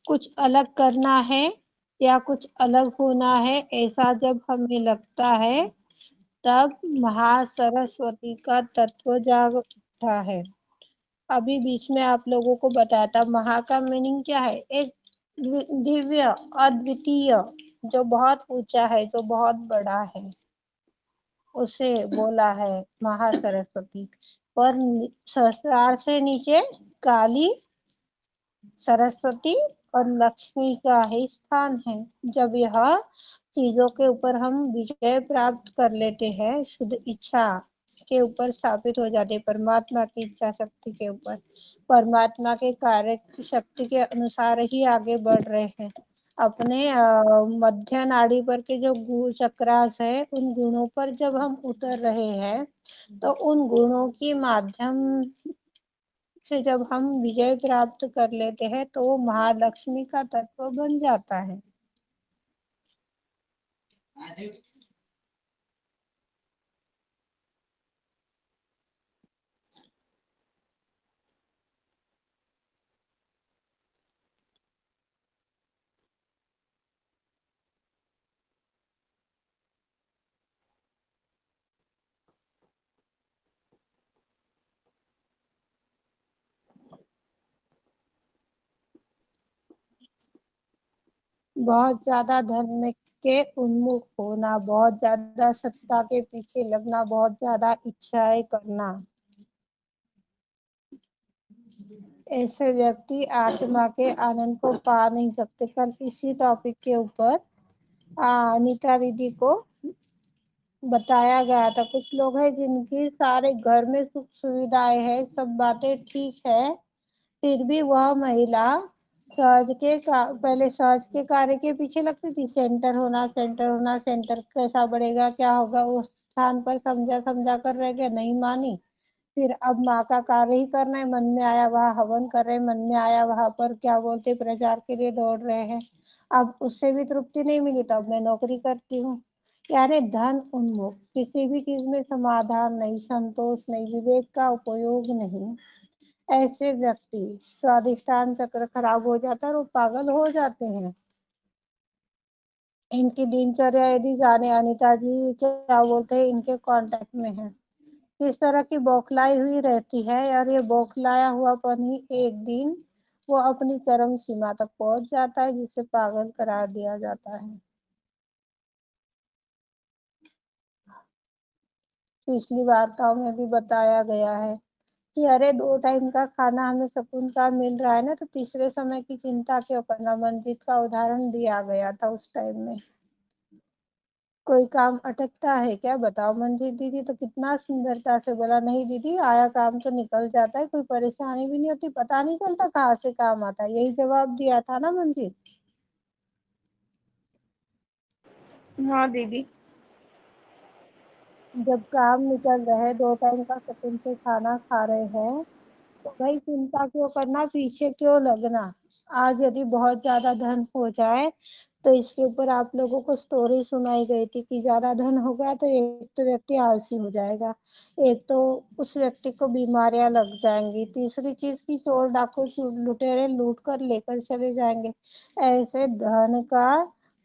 कुछ अलग करना है या कुछ अलग होना है, ऐसा जब हमें लगता है तब महासरस्वती का तत्व जाग उठता है। अभी बीच में आप लोगों को बताया था महा का मीनिंग क्या है, एक दिव्य, अद्वितीय, जो बहुत ऊंचा है, जो बहुत बड़ा है, उसे बोला है महासरस्वती। पर सहस्रार से नीचे काली, सरस्वती और लक्ष्मी का ही स्थान है। जब यह चीजों के ऊपर हम विजय प्राप्त कर लेते हैं, शुद्ध इच्छा के ऊपर स्थापित हो जाते, परमात्मा की इच्छा शक्ति के ऊपर, परमात्मा के कार्य की शक्ति के अनुसार ही आगे बढ़ रहे हैं। अपने मध्य नाड़ी पर के जो चक्रास है, उन गुणों पर जब हम उतर रहे हैं, तो उन गुणों के माध्यम से जब हम विजय प्राप्त कर लेते हैं तो वो महालक्ष्मी का तत्व बन जाता है। बहुत ज्यादा धन में के उन्मुख होना, बहुत ज्यादा सत्ता के पीछे लगना, बहुत ज्यादा इच्छाएं करना, ऐसे व्यक्ति आत्मा के आनंद को पा नहीं सकते। कल इसी टॉपिक के ऊपर अनीता दीदी को बताया गया था। कुछ लोग हैं जिनकी सारे घर में सुख सुविधाएं है, सब बातें ठीक है, फिर भी वह महिला पहले सहज के कार्य के पीछे लगती थी, सेंटर होना, सेंटर होना, सेंटर कैसा बढ़ेगा, क्या होगा, उस स्थान पर समझा समझा कर रह गया, नहीं मानी। फिर अब माँ का कार्य ही करना है, मन में आया वहां हवन कर रहे, मन में आया वहां पर क्या बोलते प्रचार के लिए दौड़ रहे हैं। अब उससे भी तृप्ति नहीं मिली तो अब मैं नौकरी करती हूँ। यानी धन उन्मुख, किसी भी चीज में समाधान नहीं, संतोष नहीं, विवेक का उपयोग नहीं, ऐसे व्यक्ति स्वादिष्टान चक्र खराब हो जाता है और वो पागल हो जाते हैं। इनकी दिनचर्या यदि जाने, अनिता जी क्या बोलते हैं इनके कांटेक्ट में है, इस तरह की बौखलाई हुई रहती है, और ये बौखलाया हुआपन ही एक दिन वो अपनी चरम सीमा तक पहुंच जाता है, जिसे पागल करार दिया जाता है। पिछली वार्ताओं में भी बताया गया है कि अरे 2 टाइम का खाना हमें सुकून का मिल रहा है ना, तो तीसरे समय की चिंता क्यों करना। मंजित का उदाहरण दिया गया था उस टाइम में। कोई काम अटकता है क्या, बताओ। मंजित दीदी तो कितना सुंदरता से बोला, नहीं दीदी आया काम तो निकल जाता है, कोई परेशानी भी नहीं होती, पता नहीं चलता कहाँ से काम आता है। यही जवाब दिया था ना मंजित। हाँ दीदी। जब काम निकल रहे, 2 टाइम का सुकून से खाना खा रहे हैं, तो भाई चिंता क्यों करना, पीछे क्यों लगना। आज यदि बहुत ज्यादा धन हो जाए तो इसके ऊपर आप लोगों को स्टोरी सुनाई गई थी कि ज्यादा धन हो गया तो एक तो व्यक्ति आलसी हो जाएगा, एक तो उस व्यक्ति को बीमारियां लग जाएंगी, तीसरी चीज की चोर डाकू लुटेरे लूट कर लेकर चले जाएंगे। ऐसे धन का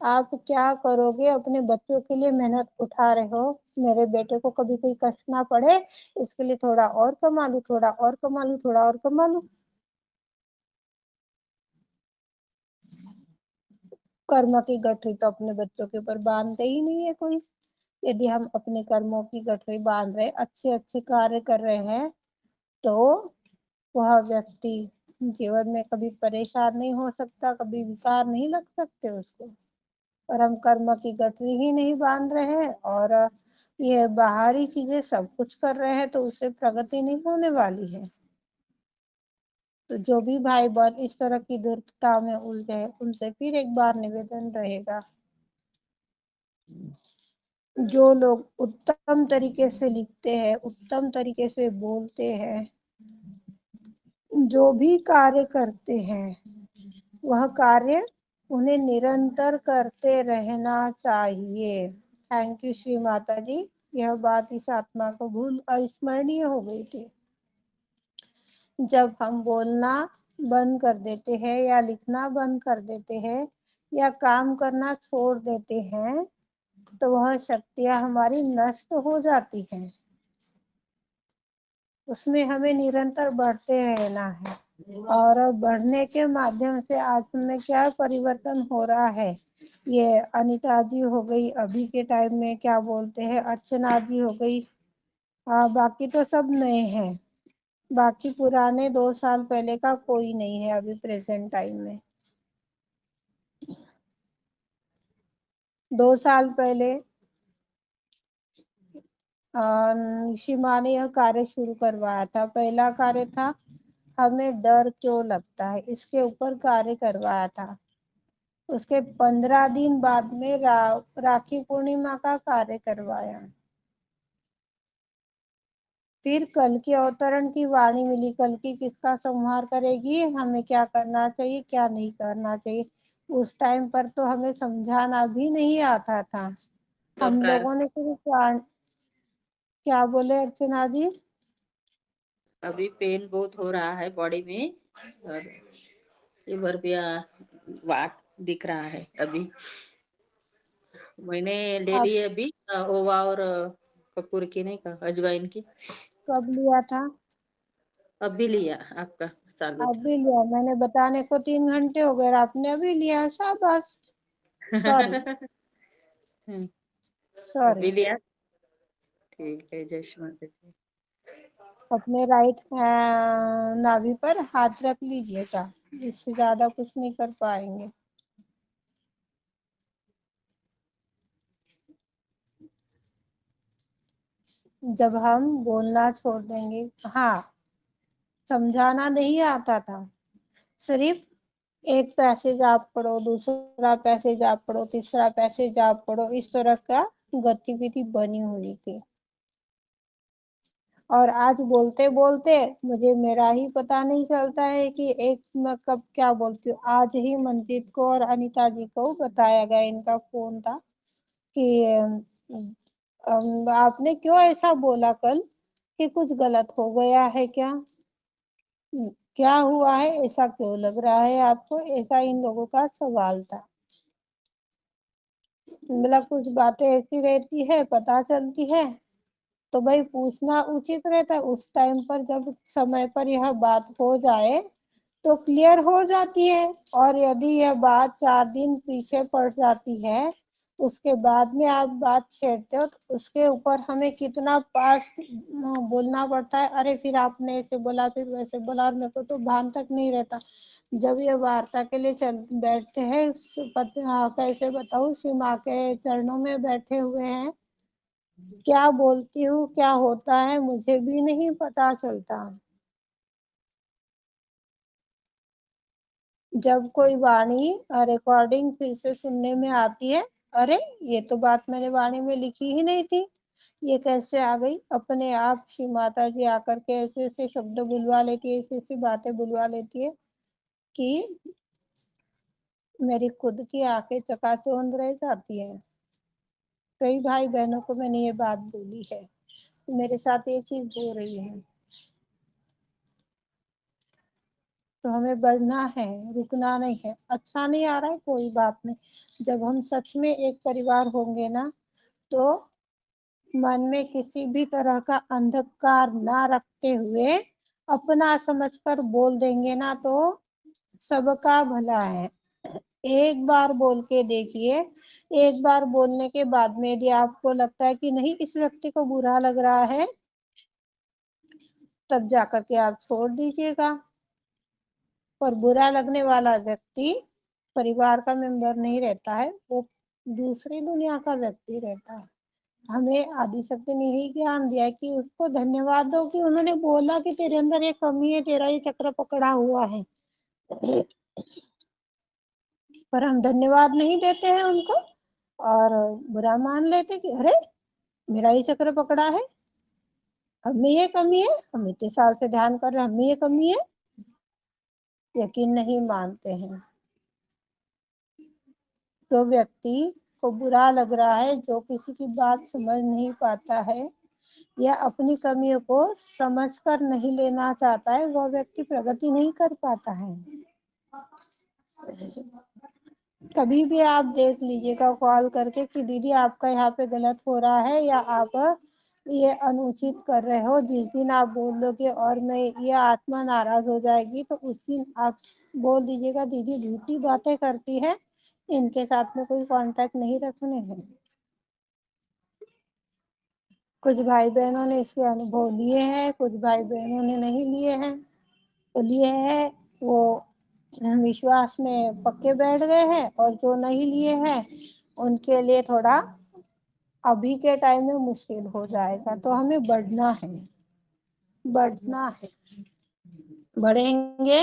आप क्या करोगे? अपने बच्चों के लिए मेहनत उठा रहे हो, मेरे बेटे को कभी कोई कष्ट ना पड़े इसके लिए थोड़ा और कमा लूं, थोड़ा और कमा लूं, थोड़ा और कमा लूं। कर्म की गठरी तो अपने बच्चों के ऊपर बांधते ही नहीं है कोई। यदि हम अपने कर्मों की गठरी बांध रहे, अच्छे अच्छे कार्य कर रहे हैं, तो वह व्यक्ति जीवन में कभी परेशान नहीं हो सकता, कभी विकार नहीं लग सकते उसको। और हम कर्म की गठरी ही नहीं बांध रहे हैं और ये बाहरी चीजें सब कुछ कर रहे हैं, तो उससे प्रगति नहीं होने वाली है। तो जो भी भाई बहन इस तरह की दुर्घटना में उलझे हैं, उनसे फिर एक बार निवेदन रहेगा, जो लोग उत्तम तरीके से लिखते हैं, उत्तम तरीके से बोलते हैं, जो भी कार्य करते हैं, वह कार्य उन्हें निरंतर करते रहना चाहिए। थैंक यू श्री माता जी। यह बात इस आत्मा को भूल अविस्मरणीय हो गई थी। जब हम बोलना बंद कर देते हैं या लिखना बंद कर देते हैं या काम करना छोड़ देते हैं, तो वह शक्तियां हमारी नष्ट हो जाती हैं। उसमें हमें निरंतर बढ़ते रहना है। और बढ़ने के माध्यम से आज में क्या परिवर्तन हो रहा है, ये अनिता जी हो गई, अभी के टाइम में क्या बोलते हैं अर्चना जी हो गई, बाकी तो सब नए हैं। बाकी पुराने 2 साल पहले का कोई नहीं है अभी प्रेजेंट टाइम में। 2 साल पहले शिमा ने यह कार्य शुरू करवाया था। पहला कार्य था हमें डर क्यों लगता है, इसके ऊपर कार्य करवाया था। उसके 15 दिन बाद में राखी पूर्णिमा का कार्य करवाया। फिर कल की अवतरण की वाणी मिली, कल की किसका संहार करेगी, हमें क्या करना चाहिए क्या नहीं करना चाहिए। उस टाइम पर तो हमें समझाना भी नहीं आता था। हम डॉक्टर लोगों ने सिर्फ क्या बोले अर्चना जी? अभी पेन बहुत हो रहा है बॉडी में और फीवर भी वाट दिख रहा है अभी। मैंने ले आप ली है अभी ओवा और कपूर की नहीं का अजवाइन की। कब लिया था? अभी लिया आपका चालू था। अभी लिया? मैंने बताने को 3 घंटे हो गए, आपने अभी लिया? शाबाश। सॉरी हम्म, सॉरी। अभी लिया। ठीक है, जय श्री माता जी। अपने राइट नाभि पर हाथ रख लीजिएगा, इससे ज्यादा कुछ नहीं कर पाएंगे। जब हम बोलना छोड़ देंगे, हाँ, समझाना नहीं आता था, सिर्फ एक पैसेज आप पढ़ो, दूसरा पैसेज आप पढ़ो, तीसरा पैसेज आप पढ़ो, इस तरह का गतिविधि बनी हुई थी। और आज बोलते बोलते मुझे मेरा ही पता नहीं चलता है कि एक मैं कब क्या बोलती हूँ। आज ही मनजीत को और अनीता जी को बताया गया, इनका फोन था कि आपने क्यों ऐसा बोला कल, कि कुछ गलत हो गया है क्या, क्या हुआ है, ऐसा क्यों लग रहा है आपको, ऐसा इन लोगों का सवाल था। मतलब कुछ बातें ऐसी रहती है, पता चलती है, तो भाई पूछना उचित रहता है उस टाइम पर, जब समय पर यह बात हो जाए तो क्लियर हो जाती है। और यदि यह बात 4 दिन पीछे पड़ जाती है, उसके बाद में आप बात छेड़ते हो, तो उसके ऊपर हमें कितना पास बोलना पड़ता है, अरे फिर आपने ऐसे बोला, फिर वैसे बोला, और मेरे को तो भान तक नहीं रहता। जब ये वार्ता के लिए चल बैठते हैं, कैसे बताऊं, श्री माँ के चरणों में बैठे हुए हैं, क्या बोलती हूँ क्या होता है मुझे भी नहीं पता चलता। जब कोई वाणी रिकॉर्डिंग फिर से सुनने में आती है, अरे ये तो बात मैंने वाणी में लिखी ही नहीं थी, ये कैसे आ गई। अपने आप श्री माता जी आकर के ऐसे ऐसे शब्द बुलवा लेती है, ऐसी ऐसी बातें बुलवा लेती है कि मेरी खुद की आंखें चकाचौंध रह जाती है। कई भाई बहनों को मैंने ये बात बोली है, मेरे साथ ये चीज हो रही है। तो हमें बढ़ना है, रुकना नहीं है। अच्छा नहीं आ रहा है, कोई बात नहीं। जब हम सच में एक परिवार होंगे ना, तो मन में किसी भी तरह का अंधकार ना रखते हुए अपना समझकर बोल देंगे ना, तो सबका भला है। एक बार बोल के देखिए। एक बार बोलने के बाद में यदि आपको लगता है कि नहीं, इस व्यक्ति को बुरा लग रहा है, तब जाकर के आप छोड़ दीजिएगा। पर बुरा लगने वाला व्यक्ति परिवार का मेंबर नहीं रहता है, वो दूसरी दुनिया का व्यक्ति रहता है। हमें आदिशक्ति ने यही ज्ञान दिया है कि उसको धन्यवाद दो कि उन्होंने बोला कि तेरे अंदर ये कमी है, तेरा ये चक्र पकड़ा हुआ है। पर हम धन्यवाद नहीं देते हैं उनको, और बुरा मान लेते कि अरे मेरा ये चक्र पकड़ा है, हम में ये कमी है, हम इतने साल से ध्यान कर रहे हैं, हम में ये कमी है। यकीन नहीं मानते हैं। जो व्यक्ति को बुरा लग रहा है, जो किसी की बात समझ नहीं पाता है या अपनी कमियों को समझकर नहीं लेना चाहता है, वह व्यक्ति प्रगति नहीं कर पाता है। कभी भी आप देख लीजिएगा कॉल करके कि दीदी आपका यहाँ पे गलत हो रहा है या आप ये अनुचित कर रहे हो। जिस दिन आप बोल दोगे और मैं ये आत्मा नाराज हो जाएगी, तो उस दिन आप बोल दीजिएगा दीदी झूठी बातें करती है, इनके साथ में कोई कांटेक्ट नहीं रखने हैं। कुछ भाई बहनों ने इसके अनुभव लिए हैं, कुछ भाई बहनों ने नहीं लिए हैं। तो लिए हैं वो विश्वास में पक्के बैठ गए हैं, और जो नहीं लिए हैं उनके लिए थोड़ा अभी के टाइम में मुश्किल हो जाएगा। तो हमें बढ़ना है, बढ़ना है। बढ़ेंगे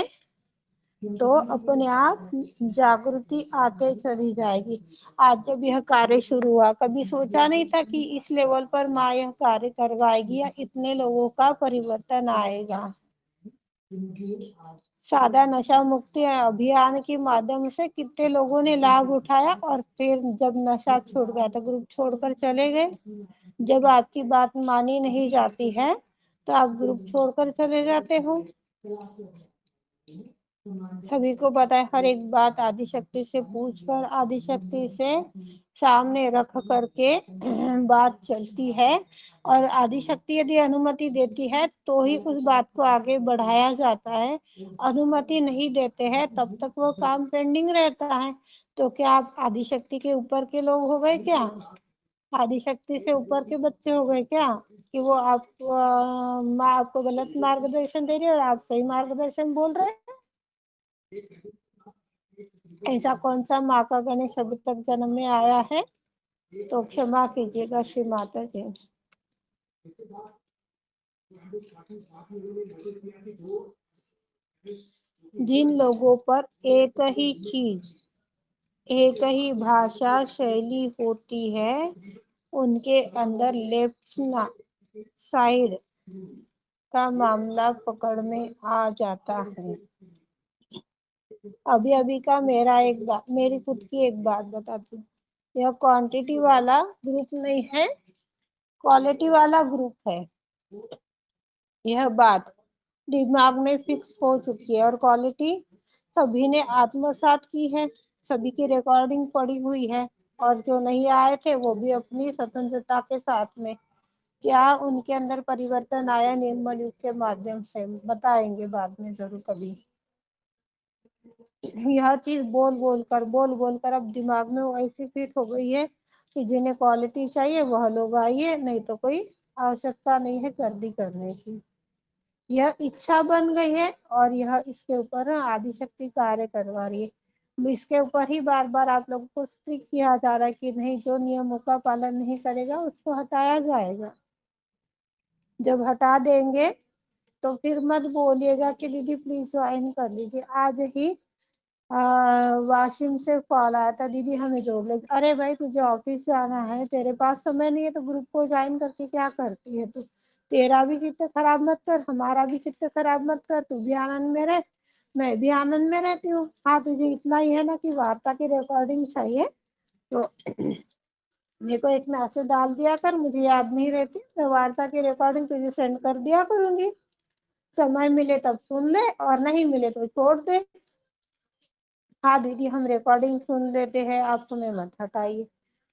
तो अपने आप जागृति आते चली जाएगी। आज जब यह कार्य शुरू हुआ, कभी सोचा नहीं था कि इस लेवल पर माँ यह कार्य करवाएगी या इतने लोगों का परिवर्तन आएगा। सादा नशा मुक्ति अभियान के माध्यम से कितने लोगों ने लाभ उठाया, और फिर जब नशा छूट गया तो ग्रुप छोड़कर चले गए। जब आपकी बात मानी नहीं जाती है तो आप ग्रुप छोड़कर चले जाते हो। सभी को पता है, हर एक बात आदिशक्ति से पूछकर, आदिशक्ति से सामने रख करके बात चलती है। और आदिशक्ति यदि अनुमति देती है तो ही उस बात को आगे बढ़ाया जाता है। अनुमति नहीं देते हैं तब तक वो काम पेंडिंग रहता है। तो क्या आप आदिशक्ति के ऊपर के लोग हो गए क्या? आदिशक्ति से ऊपर के बच्चे हो गए क्या, कि वो आप माँ आपको गलत मार्गदर्शन दे रही है और आप सही मार्गदर्शन बोल रहे हैं? ऐसा कौन सा माँ का गणेश अभी तक जन्म में आया है? तो क्षमा कीजिएगा श्री माता जी। जिन लोगों पर एक ही चीज, एक ही भाषा शैली होती है, उनके अंदर लेफ्ट साइड का मामला पकड़ में आ जाता है। अभी अभी का मेरी खुद की एक बात बताती हूँ। यह क्वांटिटी वाला ग्रुप नहीं है, क्वालिटी वाला ग्रुप है। यह बात दिमाग में फिक्स हो चुकी है, और क्वालिटी सभी ने आत्मसात की है, सभी की रिकॉर्डिंग पड़ी हुई है। और जो नहीं आए थे वो भी अपनी स्वतंत्रता के साथ में, क्या उनके अंदर परिवर्तन आया निर्मल युग के माध्यम से, बताएंगे बाद में जरूर कभी। यह चीज बोल बोल कर अब दिमाग में वो ऐसी फिट हो गई है कि जिन्हें क्वालिटी चाहिए वह लोग आइए, नहीं तो कोई आवश्यकता नहीं है गर्दी करने की। यह इच्छा बन गई है, और यह इसके ऊपर आदिशक्ति कार्य करवा रही है। इसके ऊपर ही बार बार आप लोगों को स्ट्रिक्ट किया जा रहा है कि नहीं, जो नियमों का पालन नहीं करेगा उसको हटाया जाएगा। जब हटा देंगे तो फिर मत बोलिएगा कि दीदी प्लीज ज्वाइन कर लीजिए। आज ही वाशिम से कॉल आया था, दीदी हमें जोड़ ले। अरे भाई तुझे ऑफिस जाना है, तेरे पास समय नहीं है तो ग्रुप को ज्वाइन करके क्या करती है तू? तेरा भी चित्त खराब मत कर, हमारा भी चित्त खराब मत कर, तू भी आनंद में रह, मैं भी आनंद में रहती हूँ। हाँ तुझे इतना ही है ना कि वार्ता की रिकॉर्डिंग चाहिए तो मेरे को एक मैसेज डाल दिया कर, मुझे याद नहीं रहती, मैं वार्ता की रिकॉर्डिंग तुझे सेंड कर दिया करूंगी। समय मिले तब सुन ले और नहीं मिले तो छोड़ दे। हाँ दीदी हम रिकॉर्डिंग सुन लेते हैं, आप हमें मत हटाइए।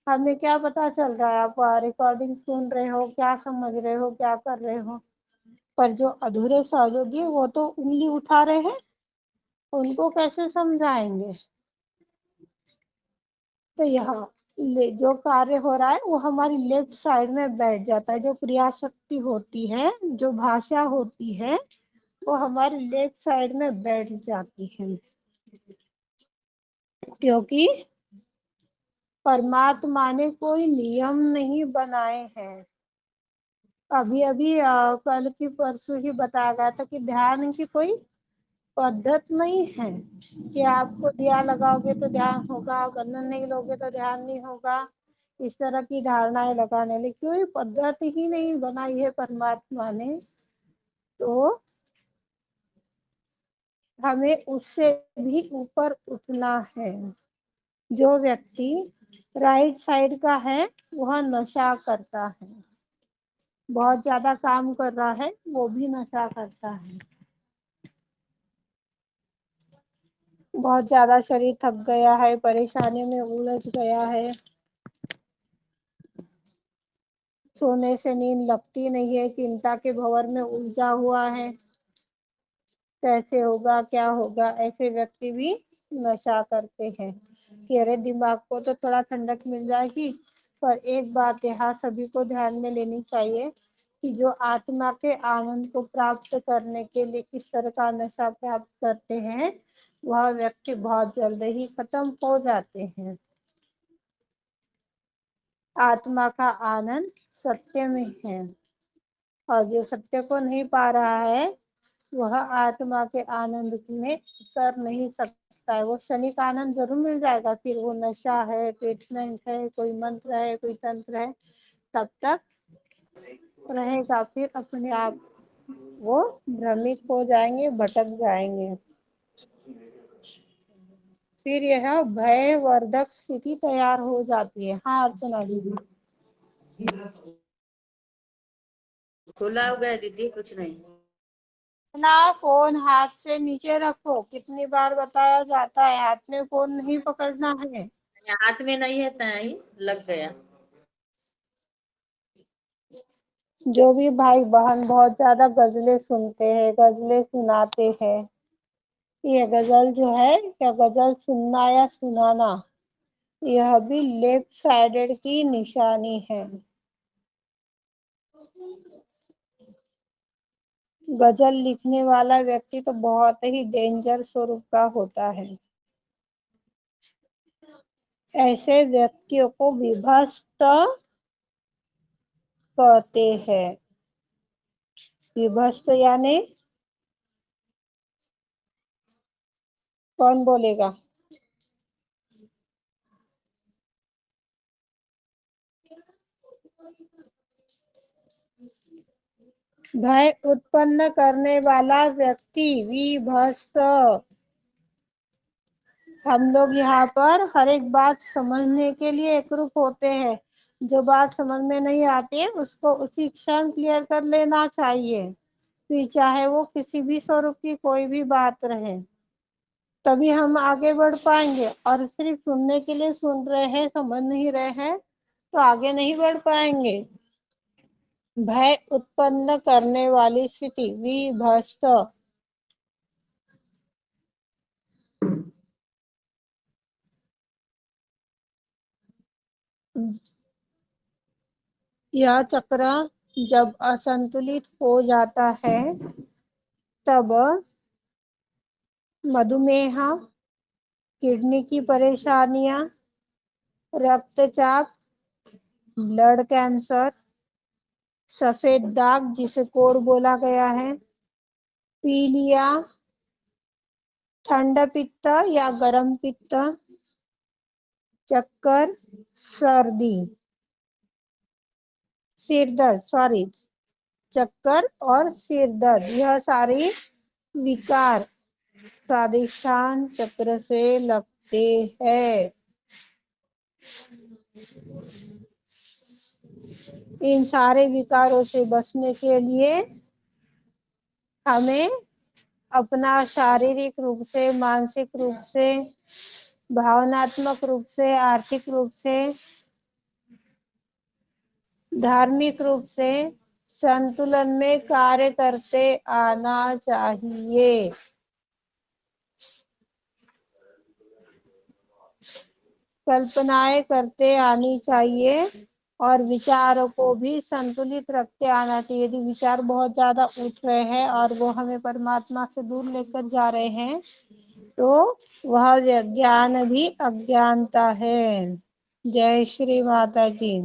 हमें क्या पता चल रहा है आप रिकॉर्डिंग सुन रहे हो, क्या समझ रहे हो, क्या कर रहे हो। पर जो अधूरे सहयोगी है वो तो उंगली उठा रहे हैं, उनको कैसे समझाएंगे। तो यहाँ जो कार्य हो रहा है वो हमारी लेफ्ट साइड में बैठ जाता है। जो क्रिया शक्ति होती है, जो भाषा होती है, वो हमारी लेफ्ट साइड में बैठ जाती है। क्योंकि परमात्मा ने कोई नियम नहीं बनाए हैं। अभी अभी कल की परसों ही बताया गया था कि ध्यान की कोई पद्धत नहीं है कि आपको दिया लगाओगे तो ध्यान होगा, बंधन नहीं लोगे तो ध्यान नहीं होगा। इस तरह की धारणाएं लगाने लिए कोई पद्धत ही नहीं बनाई है परमात्मा ने। तो हमें उससे भी ऊपर उठना है। जो व्यक्ति राइट साइड का है वह नशा करता है, बहुत ज्यादा काम कर रहा है वो भी नशा करता है। बहुत ज्यादा शरीर थक गया है, परेशानी में उलझ गया है, सोने से नींद लगती नहीं है, चिंता के भंवर में उलझा हुआ है, कैसे होगा क्या होगा, ऐसे व्यक्ति भी नशा करते हैं कि अरे दिमाग को तो थोड़ा ठंडक मिल जाएगी। पर एक बात यहाँ सभी को ध्यान में लेनी चाहिए कि जो आत्मा के आनंद को प्राप्त करने के लिए किस तरह का नशा प्राप्त करते हैं वह व्यक्ति बहुत जल्द ही खत्म हो जाते हैं। आत्मा का आनंद सत्य में है और जो सत्य को नहीं पा रहा है वह आत्मा के आनंद में उतर नहीं सकता है। वो क्षणिक आनंद जरूर मिल जाएगा, फिर वो नशा है, ट्रीटमेंट है, कोई मंत्र है, कोई तंत्र है, तब तक रहेगा। फिर अपने आप वो भ्रमित हो जाएंगे, भटक जाएंगे। फिर यह भयवर्धक स्थिति तैयार हो जाती है। हाँ अर्चना दीदी। खुला हो गया दीदी, कुछ नहीं। ना फोन हाथ से नीचे रखो, कितनी बार बताया जाता है हाथ में फोन नहीं पकड़ना है। हाथ में नहीं है ताई, लग गया। जो भी भाई बहन बहुत ज्यादा गजलें सुनते हैं, गजलें सुनाते हैं, ये गजल जो है या गजल सुनना या सुनाना यह भी लेफ्ट साइडेड की निशानी है। गजल लिखने वाला व्यक्ति तो बहुत ही डेंजर स्वरूप का होता है। ऐसे व्यक्तियों को विभस्त कहते हैं। विभस्त यानी कौन बोलेगा? भय उत्पन्न करने वाला व्यक्ति विभस्त। हम लोग यहाँ पर हर एक बात समझने के लिए एकरूप होते हैं। जो बात समझ में नहीं आती है उसको उसी क्षण क्लियर कर लेना चाहिए, फिर चाहे वो किसी भी स्वरूप की कोई भी बात रहे, तभी हम आगे बढ़ पाएंगे। और सिर्फ सुनने के लिए सुन रहे हैं, समझ नहीं रहे हैं तो आगे नहीं बढ़ पाएंगे। भय उत्पन्न करने वाली स्थिति विभस्त। यह चक्र जब असंतुलित हो जाता है तब मधुमेह, किडनी की परेशानियां, रक्तचाप, ब्लड कैंसर, सफेद दाग जिसे कोढ़ बोला गया है, पीलिया, ठंड पित्त या गर्म पित्त, चक्कर, सर्दी, सिर दर्द, सॉरी चक्कर और सिर दर्द, यह सारी विकार स्वादिष्ठान चक्र से लगते हैं। इन सारे विकारों से बचने के लिए हमें अपना शारीरिक रूप से, मानसिक रूप से, भावनात्मक रूप से, आर्थिक रूप से, धार्मिक रूप से संतुलन में कार्य करते आना चाहिए। कल्पनाएं करते आनी चाहिए और विचारों को भी संतुलित रखते आना चाहिए। यदि विचार बहुत ज्यादा उठ रहे हैं और वो हमें परमात्मा से दूर लेकर जा रहे हैं तो वह ज्ञान भी अज्ञानता है। जय श्री माता जी।